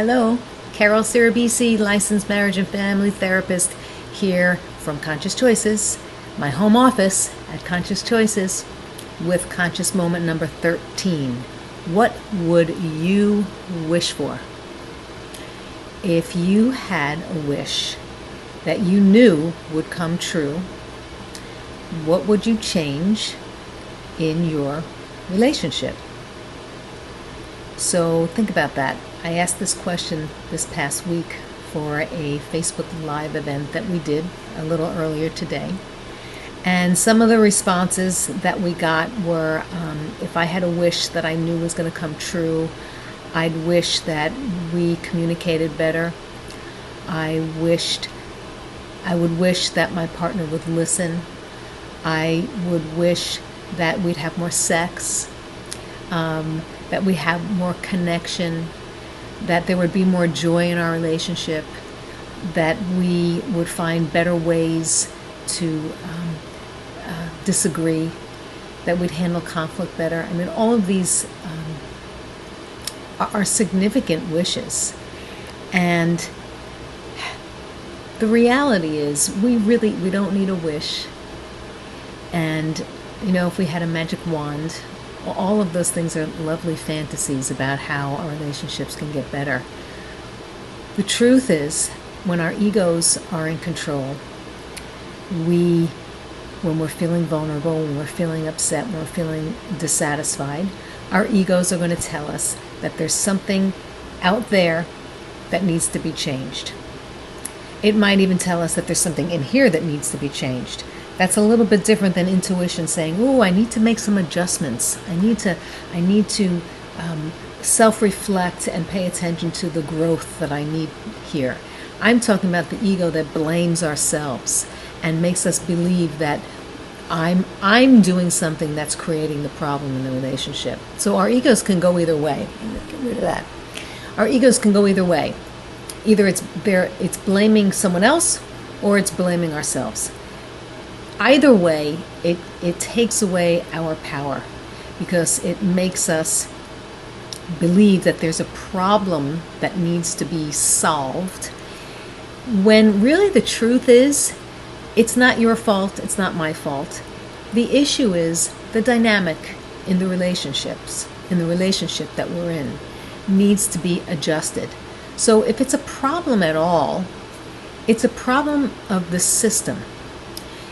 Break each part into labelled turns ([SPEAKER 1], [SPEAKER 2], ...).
[SPEAKER 1] Hello. Carol Sirabisi, licensed marriage and family therapist here from Conscious Choices, my home office at Conscious Choices with Conscious Moment number 13. What would you wish for? If you had a wish that you knew would come true, what would you change in your relationship? So think about that. I asked this question this past week for a Facebook Live event that we did a little earlier today. And some of the responses that we got were, if I had a wish that I knew was going to come true, I'd wish that we communicated better. I would wish that my partner would listen. I would wish that we'd have more sex, that we have more connection, that there would be more joy in our relationship, that we would find better ways to disagree, that we'd handle conflict better. I mean, all of these are significant wishes. And the reality is we don't need a wish. And, if we had a magic wand, all of those things are lovely fantasies about how our relationships can get better. The truth is, when our egos are in control, when we're feeling vulnerable, when we're feeling upset, when we're feeling dissatisfied, our egos are going to tell us that there's something out there that needs to be changed. It might even tell us that there's something in here that needs to be changed. That's a little bit different than intuition saying, "Oh, I need to make some adjustments. I need to self-reflect and pay attention to the growth that I need here." I'm talking about the ego that blames ourselves and makes us believe that I'm doing something that's creating the problem in the relationship. So our egos can go either way. Get rid of that. Our egos can go either way. Either it's blaming someone else or it's blaming ourselves. Either way, it takes away our power because it makes us believe that there's a problem that needs to be solved, when really the truth is, it's not your fault, it's not my fault. The issue is the dynamic in the relationship that we're in needs to be adjusted. So if it's a problem at all, it's a problem of the system.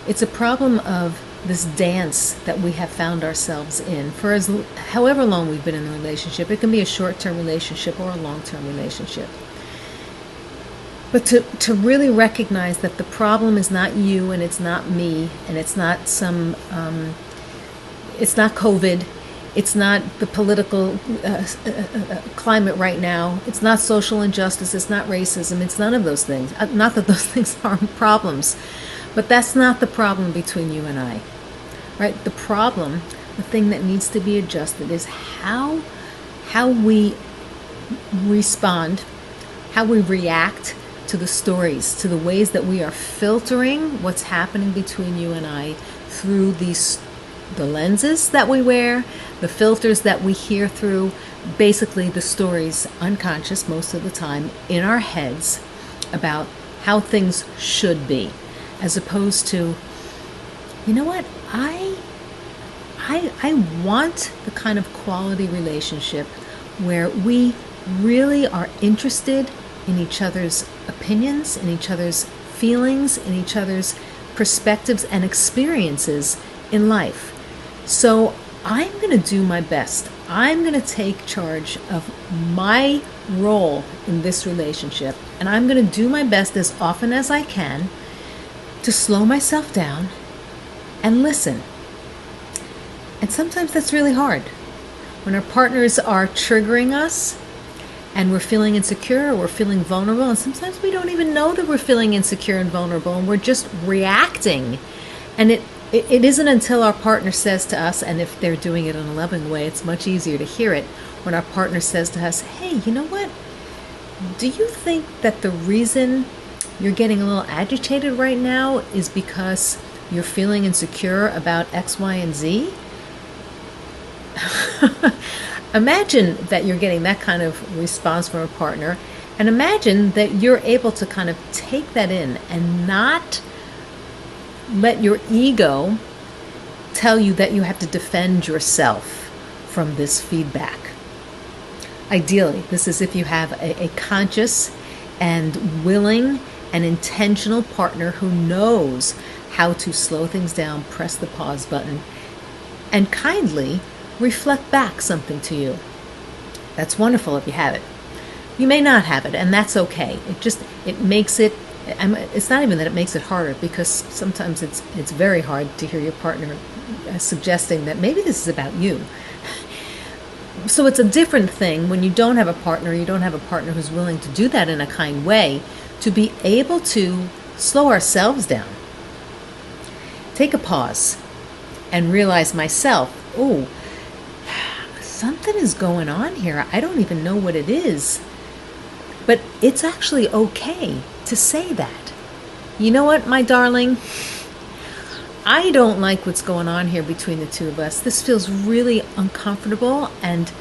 [SPEAKER 1] It's a problem of this dance that we have found ourselves in for however long we've been in a relationship. It can be a short-term relationship or a long-term relationship. But to really recognize that the problem is not you and it's not me and it's not it's not COVID, it's not the political climate right now, it's not social injustice, it's not racism, it's none of those things. Not that those things aren't problems. But that's not the problem between you and I, right? The problem, the thing that needs to be adjusted is how we respond, how we react to the stories, to the ways that we are filtering what's happening between you and I through the lenses that we wear, the filters that we hear through, basically the stories, unconscious most of the time, in our heads about how things should be. As opposed to, you know what, I want the kind of quality relationship where we really are interested in each other's opinions, in each other's feelings, in each other's perspectives and experiences in life. So I'm going to do my best. I'm going to take charge of my role in this relationship, and I'm going to do my best as often as I can to slow myself down and listen. And sometimes that's really hard. When our partners are triggering us and we're feeling insecure or we're feeling vulnerable, and sometimes we don't even know that we're feeling insecure and vulnerable and we're just reacting. And it isn't until our partner says to us, and if they're doing it in a loving way, it's much easier to hear it, when our partner says to us, "Hey, you know what? Do you think that the reason you're getting a little agitated right now is because you're feeling insecure about X, Y, and Z?" Imagine that you're getting that kind of response from a partner, and imagine that you're able to kind of take that in and not let your ego tell you that you have to defend yourself from this feedback. Ideally, this is if you have a conscious and willing and intentional partner who knows how to slow things down, press the pause button, and kindly reflect back something to you. That's wonderful if you have it. You may not have it, and that's okay. It makes it, it's not even that it makes it harder, because sometimes it's very hard to hear your partner suggesting that maybe this is about you. So it's a different thing when you don't have a partner, who's willing to do that in a kind way, to be able to slow ourselves down. Take a pause and realize myself, oh, something is going on here. I don't even know what it is. But it's actually okay to say that. You know what, my darling? I don't like what's going on here between the two of us. This feels really uncomfortable and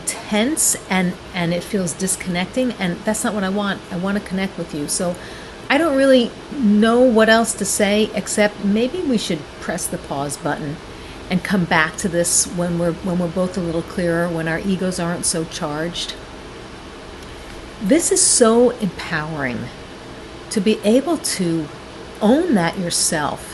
[SPEAKER 1] tense, and it feels disconnecting, and that's not what I want. I want to connect with you. So I don't really know what else to say, except maybe we should press the pause button and come back to this when we're both a little clearer, when our egos aren't so charged. This is so empowering to be able to own that yourself,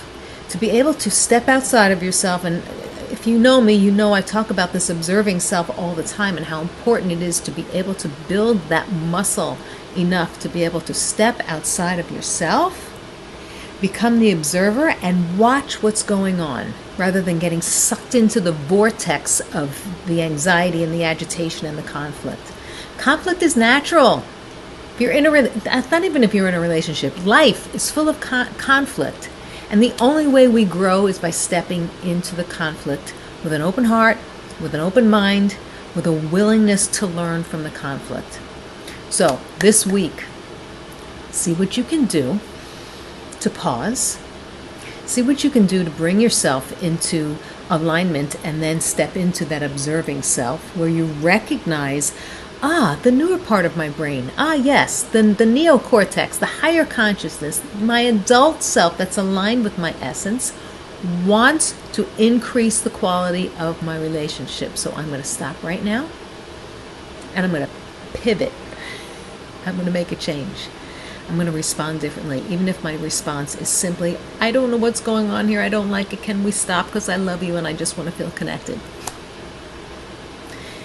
[SPEAKER 1] to be able to step outside of yourself. And if you know me, you know I talk about this observing self all the time, and how important it is to be able to build that muscle enough to be able to step outside of yourself, become the observer, and watch what's going on, rather than getting sucked into the vortex of the anxiety and the agitation and the conflict. Conflict is natural. If you're in not even if you're in a relationship, life is full of conflict. And the only way we grow is by stepping into the conflict with an open heart, with an open mind, with a willingness to learn from the conflict. So this week, see what you can do to pause. See what you can do to bring yourself into alignment, and then step into that observing self where you recognize, the newer part of my brain. Yes, the neocortex, the higher consciousness, my adult self that's aligned with my essence, wants to increase the quality of my relationship. So I'm going to stop right now, and I'm going to pivot. I'm going to make a change. I'm going to respond differently, even if my response is simply, I don't know what's going on here. I don't like it. Can we stop? Because I love you and I just want to feel connected.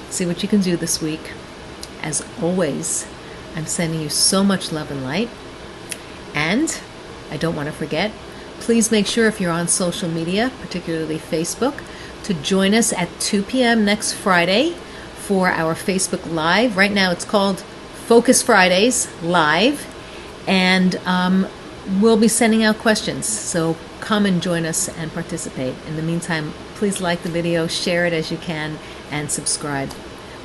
[SPEAKER 1] See what you can do this week. As always, I'm sending you so much love and light. And I don't want to forget, please make sure, if you're on social media, particularly Facebook, to join us at 2 p.m. next Friday for our Facebook Live. Right now it's called Focus Fridays Live. And we'll be sending out questions. So come and join us and participate. In the meantime, please like the video, share it as you can, and subscribe.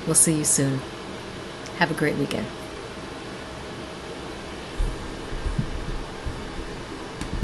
[SPEAKER 1] We'll see you soon. Have a great weekend.